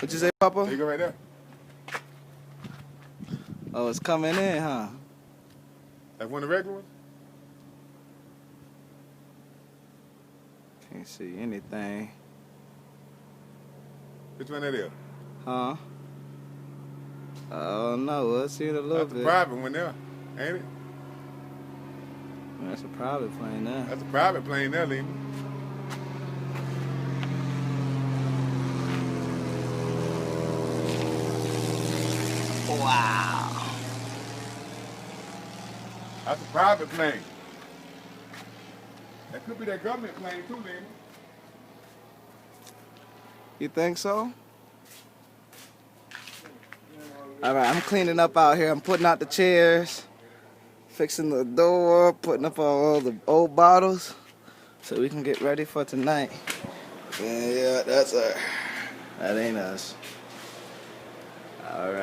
What you say, Papa? There you go right there. Oh, it's coming in, huh? That's one of the regular ones? Can't see anything. Which one that is? Huh? Oh no, we'll see it a little That's bit. a private one there, ain't it? That's a private plane there. That's a private plane there, Lima. Wow. That's a private plane. That could be that government plane too, Lima. You think so? All right, I'm cleaning up out here. I'm putting out the chairs, fixing the door, putting up all the old bottles so we can get ready for tonight. Yeah, that's her. That ain't us. All right.